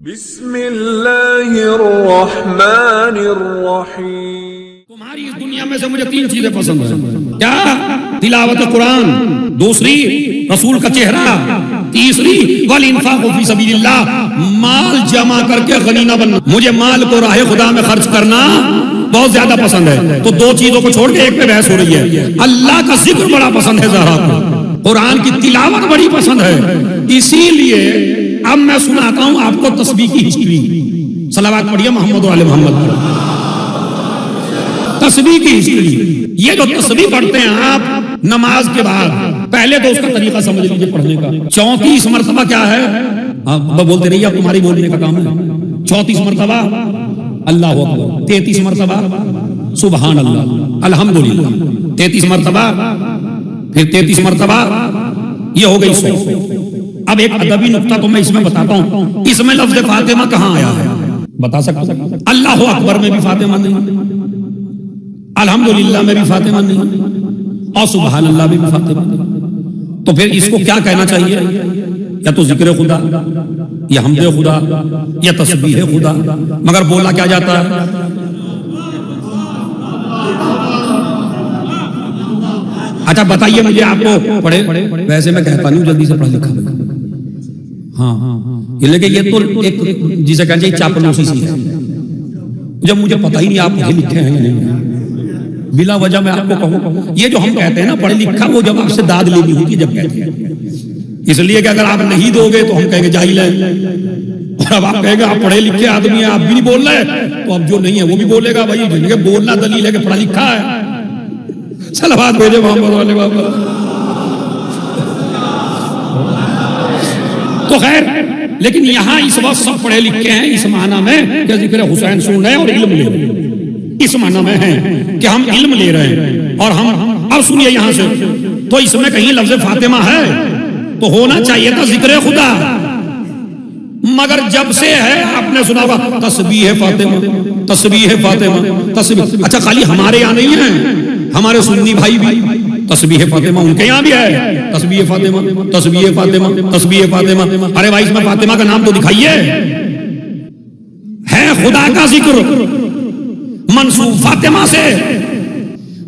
بسم اللہ الرحمن الرحیم۔ تمہاری اس دنیا میں سے مجھے تین چیزیں پسند ہیں۔ کیا؟ تلاوت قرآن، دوسری رسول کا چہرہ، تیسری والانفاق فی سبیل اللہ، مال جمع کر کے غنی نہ بننا۔ مجھے مال کو راہ خدا میں خرچ کرنا بہت زیادہ پسند ہے۔ تو دو چیزوں کو چھوڑ کے ایک پہ بحث ہو رہی ہے۔ اللہ کا ذکر بڑا پسند ہے زہرا کو، قرآن کی تلاوت بڑی پسند ہے۔ اسی لیے اب میں سناتا ہوں آپ کو تسبیح کی ہسٹری۔ صلوات پڑھیے محمد و آل محمد۔ تسبیح کی ہسٹری، یہ جو تسبیح پڑھتے ہیں آپ نماز کے بعد، پہلے تو اس کا طریقہ سمجھ لیجیے پڑھنے کا۔ 34 مرتبہ کیا ہے؟ آپ بولتے رہیے، اب تمہاری بولنے کا کام ہے۔ 34 مرتبہ اللہ اکبر، 33 مرتبہ سبحان اللہ الحمدللہ، 33 مرتبہ، پھر 33 مرتبہ، یہ ہو گئی 100۔ اب ایک ادبی نقطہ تو میں اس میں بتاتا ہوں، اس میں لفظ فاطمہ کہاں آیا ہے بتا سکتا ہوں؟ اللہ اکبر میں بھی فاطمہ نہیں، الحمدللہ میں بھی فاطمہ نہیں، اور سبحان اللہ میں بھی فاطمہ نہیں۔ تو پھر اس کو کیا کہنا چاہیے؟ یا تو ذکر خدا، یا حمد خدا، یا تسبیح خدا، مگر بولا کیا جاتا ہے؟ اچھا بتائیے مجھے، آپ کو پڑھے، ویسے میں کہتا نہیں جلدی سے پڑھ لکھا، ہاں یہ لیکن یہ تو ایک جسے کہنا چاہیے چاپلوسی سی ہے۔ جب مجھے پتہ ہی نہیں آپ پڑھے لکھے ہیں یا نہیں، بلا وجہ میں آپ کو کہوں، یہ جو ہم کہتے ہیں نا پڑھے لکھا، وہ جب آپ سے داد لینی ہوتی ہے جب کہتے ہیں، اس لیے کہ اگر آپ نہیں دو گے تو ہم کہیں گے جاہل ہے، اور اب آپ کہیں گے آپ پڑھے لکھے آدمی ہیں، آپ بھی نہیں بول رہے، تو اب جو نہیں ہے وہ بھی بولے گا بھائی، جن کے بولنا دلیل ہے کہ پڑھا لکھا ہے۔ صلوات بھیجے محمد والے بابا۔ تو خیر، لیکن یہاں اس وقت سب پڑھے لکھے ہیں اس معنی میں کہ ذکر حسین سن رہے ہیں اور علم لے رہے ہیں، اس معنی میں ہے کہ ہم علم لے رہے ہیں۔ اور ہم اب سنیے یہاں سے، تو اس میں کہیں لفظ فاطمہ ہے تو ہونا چاہیے تھا ذکر خدا، مگر جب سے ہے آپ نے سنا ہوگا تسبیح فاطمہ، تسبیح فاطمہ، تسبیح۔ اچھا خالی ہمارے یہاں نہیں ہے، ہمارے سنی بھائی بھی تسبیح فاطمہ ان کے یہاں بھی ہے، تسبیح فاطمہ، تسبیح فاطمہ، تسبیح فاطمہ۔ ارے بھائی اس میں فاطمہ کا نام تو دکھائیے، ہے خدا کا ذکر منسوب فاطمہ سے۔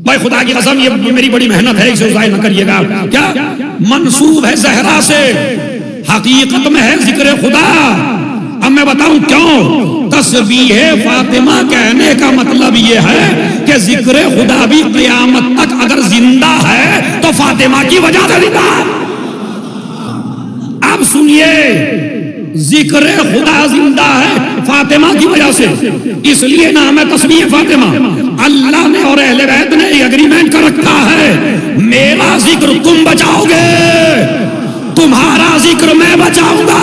بھائی خدا کی قسم یہ میری بڑی محنت ہے، اسے ضائع نہ کریے گا۔ کیا منسوب ہے زہرا سے، حقیقت میں ہے ذکر خدا۔ اب میں بتاؤں کیوں؟ تسبیح فاطمہ کہنے کا مطلب یہ ہے کہ ذکر خدا بھی قیامت تک اگر زندہ ہے تو فاطمہ کی وجہ سے زندہ ہے۔ اب سنیے، ذکر خدا زندہ ہے فاطمہ کی وجہ سے، اس لیے نام ہے تسبیح فاطمہ۔ اللہ نے اور اہل بیت نے یہ اگریمنٹ کر رکھا ہے، میرا ذکر تم بچاؤ گے، تمہارا ذکر میں بچاؤں گا۔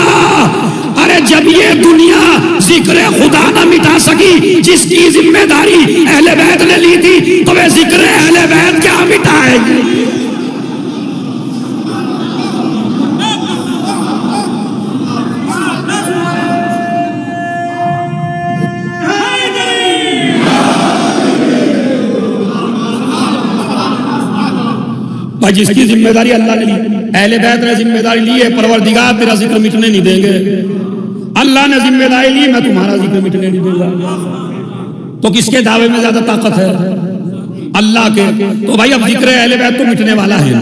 ارے جب یہ دنیا ذکر خدا نہ مٹا سکی جس کی ذمہ داری اہل بیت نے لی تھی، تو وہ ذکر اہل بیت کیا مٹائے گی؟ بھائی جس کی ذمہ داری اللہ نے لی، اہل بیت نے ذمہ داری لی ہے، پروردگار تیرا ذکر مٹنے نہیں دیں گے، اللہ نے ذمہ داری لی میں تمہارا ذکر مٹنے نہیں دوں گا۔ تو کس کے دعوے میں زیادہ طاقت ہے؟ اللہ کے۔ تو بھائی اب ذکر اہل بیت تو مٹنے والا ہے،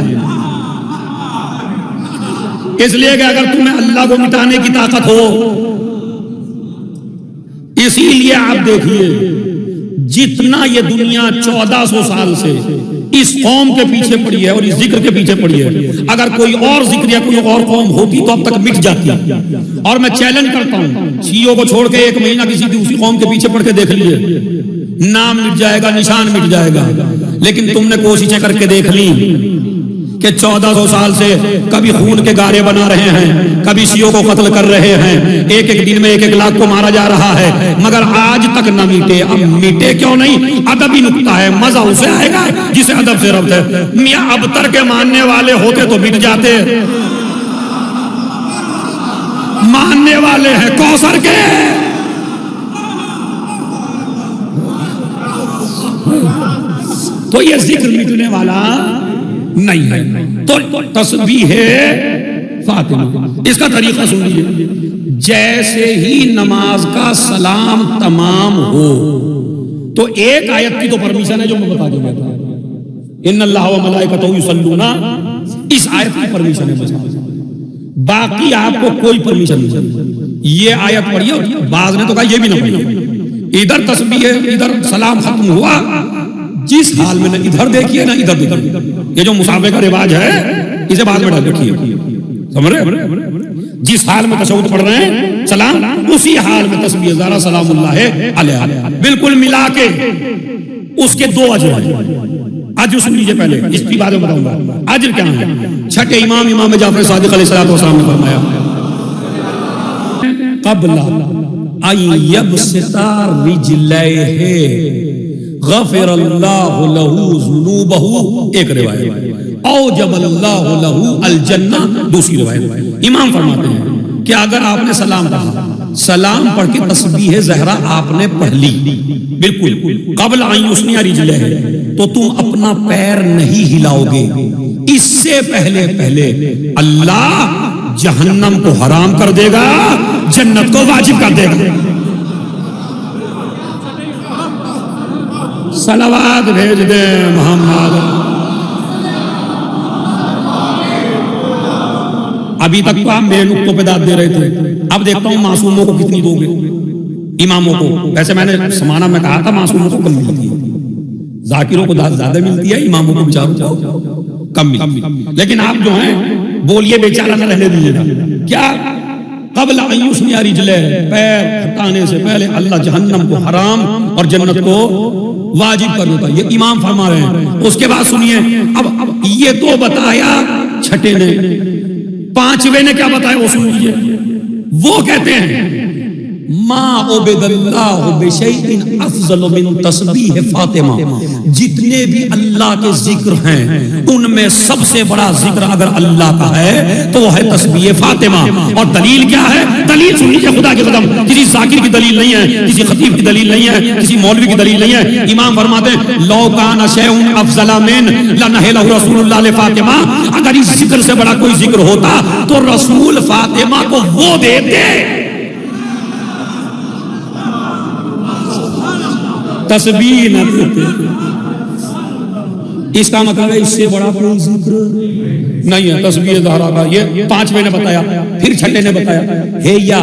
اس لیے کہ اگر تمہیں اللہ کو مٹانے کی طاقت ہو، اسی لیے آپ دیکھیے جتنا یہ دنیا 1400 سال سے اس قوم کے پیچھے پڑی ہے اور اس ذکر کے پیچھے پڑی ہے، اگر کوئی اور ذکر یا کوئی اور قوم ہوتی تو اب تک مٹ جاتی۔ اور میں چیلنج کرتا ہوں، شیعوں کو چھوڑ کے ایک مہینہ کسی دوسری قوم کے پیچھے پڑھ کے دیکھ لیجئے، نام مٹ جائے گا، نشان مٹ جائے گا۔ لیکن تم نے کوششیں کر کے دیکھ لی کہ 1400 سال سے کبھی خون کے گارے بنا رہے ہیں، کبھی شیعوں کو قتل کر رہے ہیں، ایک ایک دن میں 1-1 لاکھ کو مارا جا رہا ہے، مگر آج تک نہ میٹے۔ اب میٹے کیوں نہیں؟ ادبی نکتہ ہے، مزہ اسے آئے گا جسے ادب سے ربط ہے۔ میاں ابتر کے ماننے والے ہوتے تو مٹ جاتے، ماننے والے ہیں کوثر کے، تو یہ ذکر مٹنے والا نہیں ہے۔ تو تسبیح فاطمہ، اس کا طریقہ سن لیجیے۔ جیسے ہی نماز کا سلام تمام ہو. تو ایک آیت کی تو پرمیشن ہے جو میں بتا دوں گا, ان اللہ و ملائکتہ یصلون, اس آیت کی پرمیشن ہے بس, باقی آپ کو کوئی پرمیشن نہیں. یہ آیت پڑھیے, بعض نے تو کہا یہ بھی نہ پڑھیے, ادھر تسبیح ہے ادھر سلام ختم ہوا, جس حال میں نہ ادھر دیکھیے نہ ادھر دیکھیے. یہ جو مسافے کا رواج ہے اسے بعد میں ڈال رکھیے, سمجھ رہے؟ جس حال میں تشہد پڑھ رہے ہیں سلام, اسی حال میں تسبیح زارا سلام اللہ علیہ بالکل ملا کے اس کے دو اجر ہیں. اجر سن لیجیے پہلے, اس کی بات میں بتاؤں گا اجر کیا ہے. چھٹے امام جعفر صادق علیہ السلام نے فرمایا قبل ان یبسط رجلیہ غفر اللہ لہ ذنوبہ, ایک روایت اوجب اللہ لہ الجنہ, دوسری روایت. امام فرماتے ہیں کہ اگر آپ نے سلام پڑھا, سلام پڑھ کے تسبیح زہرا آپ نے پڑھ لی بالکل قبل ان یثنی رجلہ, تو تم اپنا پیر نہیں ہلاؤ گے, اس سے پہلے اللہ جہنم کو حرام کر دے گا, جنت کو واجب کر دے گا. صلوات بھیج دے محمد. ابھی تک تو آپ میرے نقطوں پہ داد دے رہے تھے, اب دیکھتا ہوں معصوموں کو کتنی دو گے, اماموں کو. ویسے میں نے سمانا میں کہا تھا معصوموں کو کم ملتی ہے, ذاکروں کو داد زیادہ ملتی ہے, اماموں کو بیچاروں کو کم ملتی ہے. لیکن آپ جو ہیں بولیے بیچارہ نہ رہنے دیجیے گا. کیا قبل ان یثنی رجلہ, پیر ہٹانے سے پہلے اللہ جہنم کو حرام اور جنت کو واجب کر دیتا. یہ امام فرما رہے ہیں. اس کے بعد سنیے, اب یہ تو بتایا چھٹے نے, پانچویں نے کیا بتایا وہ سن لیجیے. وہ کہتے ہیں ما عبد اللہ بشیء افضل من تسبیح فاطمہ, جتنے بھی اللہ کے ذکر ہیں ان میں سب سے بڑا ذکر اگر اللہ کا ہے تو وہ ہے تسبیح فاطمہ. اور دلیل کیا ہے؟ دلیل سن لیجیے خدا کے قدم, کسی ذاکر کی دلیل نہیں ہے, کسی خطیب کی دلیل نہیں ہے, کسی مولوی کی دلیل نہیں ہے. امام فرماتے ہیں لو کان شیء افضل من لنہلہ رسول اللہ لفاطمہ, اگر اس ذکر سے بڑا کوئی ذکر ہوتا تو رسول فاطمہ کو وہ دیتے. تسبیح نہ دیتے. اس کا مطلب ہے اس سے بڑا کوئی ذکر نہیں ہے تسبیح زہرا کا. یہ پانچویں نے بتایا. پھر چھٹے نے بتایا ہے یا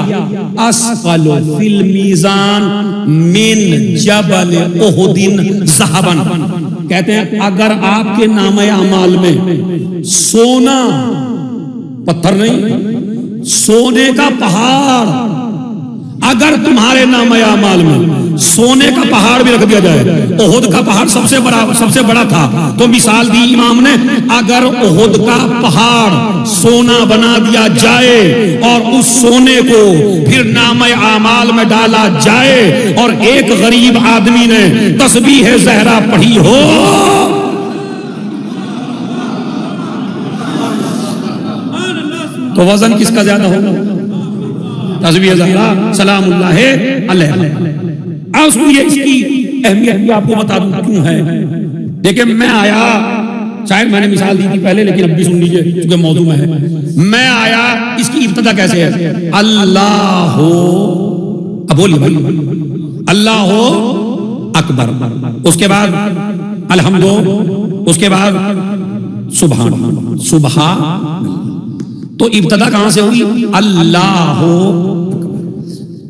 اسقل فی المیزان من جبل احد ذهبا, کہتے ہیں اگر آپ کے نامہ اعمال میں سونا, پتھر نہیں, سونے کا پہاڑ, اگر تمہارے نامہ اعمال میں سونے کا پہاڑ بھی رکھ دیا جائے, احد کا پہاڑ سب سے بڑا تھا, تو مثال دی امام نے, اگر احد کا پہاڑ سونا بنا دیا جائے اور اس سونے کو پھر نامہ اعمال میں ڈالا جائے اور ایک غریب آدمی نے تسبیح زہرا پڑھی ہو, تو وزن کس کا زیادہ ہوگا؟ تسبیح زہرا سلام اللہ علیہ. اب سنیے اس کی اہمیت بھی آپ کو بتا دوں کیوں ہے. دیکھیں میں آیا, شاید میں نے مثال دی تھی پہلے لیکن اب بھی سن لیجیے کیونکہ موضوع میں ہے. میں آیا, اس کی ابتدا کیسے ہے؟ اللہ ہو, اب بولیے بھائی, اللہ ہو اکبر, اس کے بعد الحمد, اس کے بعد سبحان, تو ابتدا کہاں سے ہوگی؟ اللہ ہو,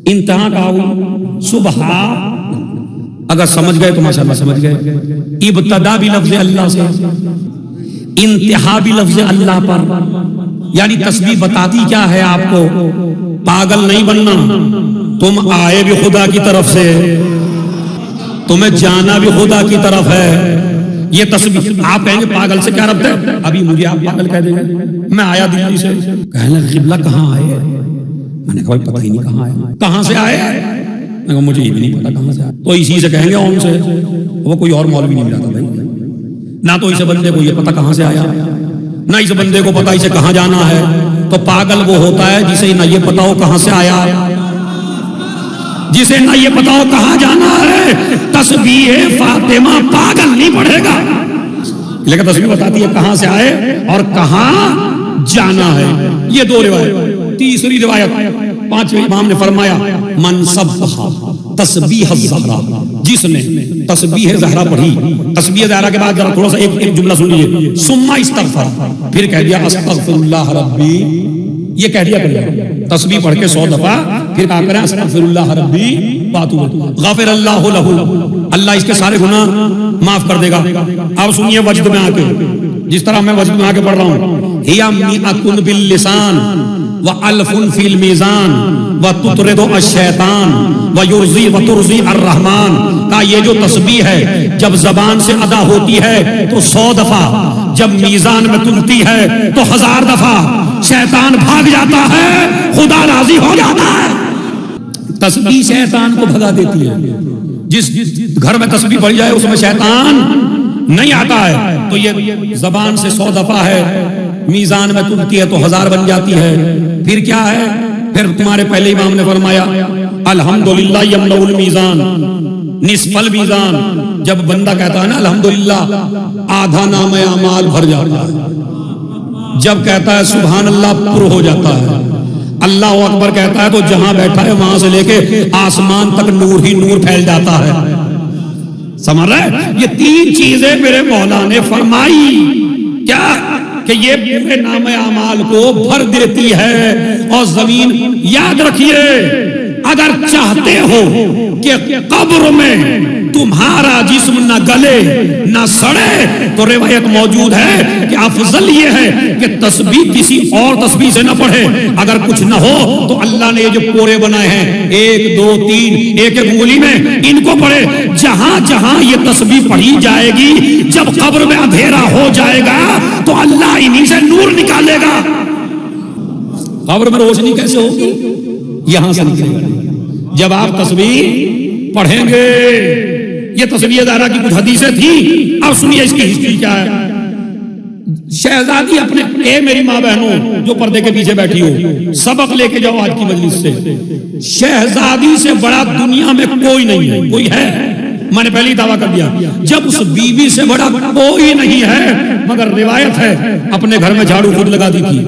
انتہا کہاں ہوئی؟ سبحان. اگر سمجھ گئے تو ماشاءاللہ سمجھ گئے. ابتدا بھی لفظ اللہ سے, انتہا بھی لفظ اللہ پر. یعنی تسبیح بتاتی کیا ہے آپ کو؟ پاگل نہیں بننا, تم آئے بھی خدا کی طرف سے, تمہیں جانا بھی خدا کی طرف ہے. یہ تسبیح آپ کہیں گے پاگل سے کیا ربط ہے؟ ابھی مجھے آپ پاگل کہہ دیں گے. میں آیا دلی سے, کہنے لگا قبلہ کہاں آئے؟ میں نے کہا پتہ ہی نہیں کہاں آئے. کہاں سے آئے؟ میں کہا مجھے یہ بھی نہیں پتا کہاں سے آئے. تو اسی سے کہیں گے اون سے. وہ کوئی اور مولوی نہیں ملا تھا بھائی, نہ تو اس بندے کو یہ پتا کہاں سے آیا, نہ اس بندے کو پتا اسے کہاں جانا ہے. تو پاگل وہ ہوتا ہے جسے نہ یہ پتا ہو کہاں سے آیا, جسے نہ یہ پتا ہو کہاں جانا ہے. تسبیح فاطمہ پاگل نہیں پڑھے گا, لیکن تسبیح بتاتی ہے کہاں سے آئے اور کہاں جانا ہے. یہ دو روایت. تیسری روایت پانچویں امام نے فرمایا من سبح تسبیح الزہرا، جس نے تسبیح زہرا پڑھی، تسبیح زہرا کے بعد ذرا تھوڑا سا ایک جملہ سن لیجیے، ثم استغفر، پھر کہہ دیا استغفر اللہ ربی، یہ کہہ دیا کریں تسبیح پڑھ کے 100 دفعہ، پھر کہا کریں استغفر اللہ ربی واتوب، غفر اللہ لہ، اللہ اس کے سارے گناہ معاف کر دے گا۔ اب سنیے وجد میں آ کے، جس طرح میں وجد میں آ کے پڑھ رہا ہوں، ہیا میعۃ باللسان وألف فی المیزان وتطرد الشیطان ویرضی وترضی الرحمن، کا یہ جو تسبیح ہے جب زبان سے ادا ہوتی ہے تو 100 دفعہ، جب میزان میں تلتی ہے تو 1000 دفعہ، شیطان بھاگ جاتا ہے، خدا راضی ہو جاتا ہے۔ تسبیح شیطان کو بھگا دیتی ہے، جس گھر میں تسبیح پڑھی جائے اس میں شیطان نہیں آتا ہے۔ تو یہ زبان سے 100 دفعہ ہے، میزان میں تلتی ہے تو 1000 بن جاتی ہے۔ پھر کیا ہے؟ پھر تمہارے پہلے امام نے فرمایا الحمدللہ یملأ المیزان نصف المیزان، جب بندہ کہتا ہے نا الحمدللہ، آدھا نام اعمال بھر جاتا ہے۔ جب کہتا ہے سبحان اللہ، پر ہو جاتا ہے۔ اللہ اکبر کہتا ہے تو جہاں بیٹھا ہے وہاں سے لے کے آسمان تک نور ہی نور پھیل جاتا ہے۔ سمجھ رہے ہیں؟ یہ 3 چیزیں میرے مولا نے فرمائی، کیا کہ یہ پورے نام اعمال کو بھر دیتی ہے۔ اور زمین، یاد رکھیے، اگر چاہتے ہو کہ قبر میں تمہارا جسم نہ گلے نہ سڑے تو روایت موجود ہے کہ افضل یہ ہے کہ تسبیح کسی اور تسبیح سے نہ پڑھے۔ اگر کچھ نہ ہو تو اللہ نے یہ جو پورے بنائے ہیں 1 2 3 ایک ایک انگلی میں، ان کو پڑھے۔ جہاں جہاں یہ تسبیح پڑھی جائے گی، جب قبر میں اندھیرا ہو جائے گا تو اللہ انہی سے نور نکالے گا۔ قبر میں روشنی کیسے ہوگی؟ یہاں سے نکلے گا جب آپ تسبیح پڑھیں گے۔ یہ تسبیح زہرا کی کچھ حدیثیں تھیں، اب سنیے اس کی ہسٹری کیا ہے۔ شہزادی اپنے، اے میری ماں بہنوں جو پردے کے پیچھے بیٹھی ہو، سبق لے کے جاؤ آج کی مجلس سے۔ شہزادی سے بڑا دنیا میں کوئی نہیں ہے۔ کوئی ہے؟ میں نے پہلے ہی دعویٰ کر دیا، جب اس بیوی سے بڑا کوئی نہیں ہے، مگر روایت ہے اپنے گھر میں جھاڑو خود لگاتی تھی،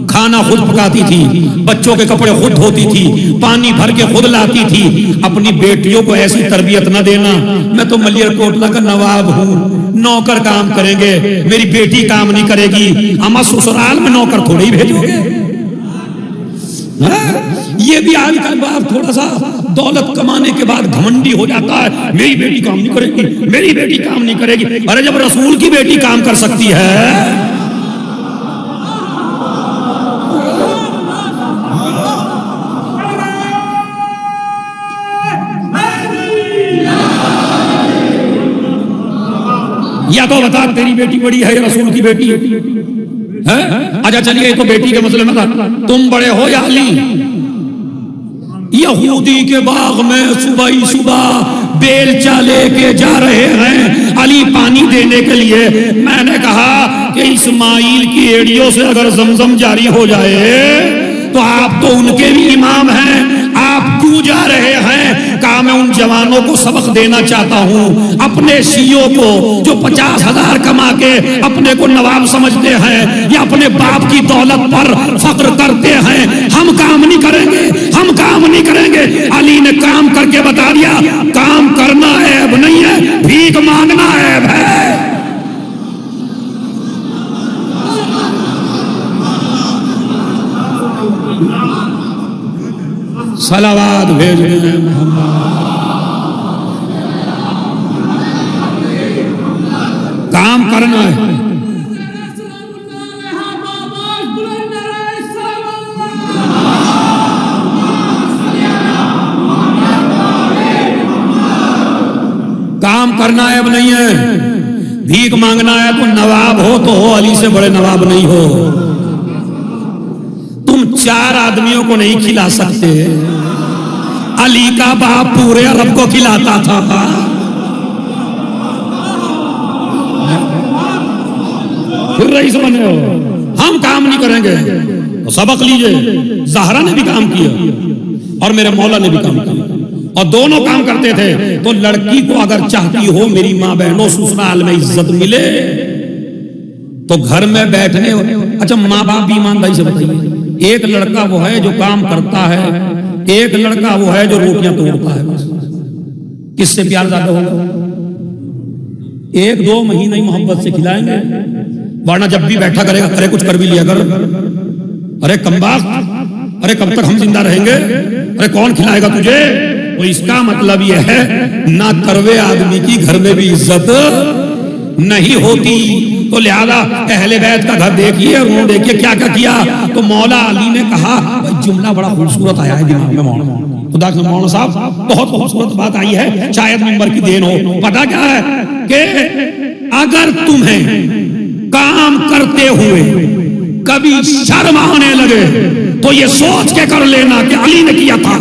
کھانا خود پکاتی تھی، بچوں کے کپڑے خود دھوتی تھی، پانی بھر کے خود لاتی تھی۔ اپنی بیٹیوں کو ایسی تربیت نہ دینا، میں تو ملیر کوٹلا کا نواب ہوں، نوکر کام کریں گے، میری بیٹی کام نہیں کرے گی۔ اما سسرال میں نوکر تھوڑے ہی بھیجو گے؟ یہ بھی آج کل باپ تھوڑا سا دولت کمانے کے بعد گھمنڈی ہو جاتا ہے، میری بیٹی کام نہیں کرے گی، میری بیٹی کام نہیں کرے گی۔ ارے جب رسول کی بیٹی کام کر سکتی ہے، یا تو بتا تیری بیٹی بڑی ہے یا رسول کی بیٹی ہے؟ اچھا چلیے تو بیٹی کے مسئلے میں تھا، تم بڑے ہو یا علی؟ یہودی کے باغ میں صبح ہی صبح بیلچا لے کے جا رہے ہیں علی پانی دینے کے لیے۔ میں نے کہا کہ اسماعیل کی ایڑیوں سے اگر زمزم جاری ہو جائے تو آپ تو ان کے بھی امام ہیں، آپ کیوں جا رہے ہیں؟ کہا میں ان جوانوں کو سبق دینا چاہتا ہوں، اپنے شیعوں کو جو 50,000 کما کے اپنے کو نواب سمجھتے ہیں یا اپنے باپ کی دولت پر فخر کرتے ہیں، ہم کام نہیں کریں گے، ہم کام نہیں کریں گے۔ علی نے کام کر کے بتا دیا، کام کرنا عیب نہیں ہے، بھیک مانگنا عیب ہے۔ صلوات بھیج دیں کام کرنا ہے۔ کام کرنا ہے اب نہیں ہے، بھیک مانگنا ہے تو نواب ہو تو ہو، علی سے بڑے نواب نہیں ہو۔ تم 4 آدمیوں کو نہیں کھلا سکتے، علی کا باپ پورے عرب کو کھلاتا تھا۔ پھر رئیس بنے ہو، ہم کام نہیں کریں گے تو سبق لیجئے۔ زہرا نے بھی کام کیا اور میرے مولا نے بھی کام کیا، اور دونوں کام کرتے تھے۔ تو لڑکی کو اگر چاہتی ہو میری ماں بہنوں سسرال میں عزت ملے تو گھر میں بیٹھنے، اچھا ماں باپ بھی ایمانداری سے بتائیے ایک لڑکا وہ ہے جو کام کرتا ہے، ایک لڑکا وہ ہے جو روٹیاں توڑتا ہے. بس کس سے پیار زیادہ ہوگا؟ 1-2 مہینے ہی محبت سے کھلائیں گے، ورنہ جب بھی بیٹھا کرے گا ارے کچھ کر بھی لیا کر، ارے کمبخت، ارے کب تک ہم زندہ رہیں گے، ارے کون کھلائے گا تجھے. تو اس کا مطلب یہ ہے نہ کروے آدمی کی گھر میں بھی عزت نہیں ہوتی. تو لہذا اہل بیت کا گھر دیکھیے اور انہوں نے دیکھیے کیا کیا کیا. تو مولا علی نے کہا جملہ بڑا خوبصورت آیا ہے دماغ میں مولانا، خدا کے مولانا صاحب بہت خوبصورت بات آئی ہے، شاید ممبر کی دین ہو. پتہ کیا ہے کہ اگر تمہیں کام کرتے ہوئے کبھی شرم آنے لگے تو یہ سوچ کے کر لینا کہ علی نے کیا تھا.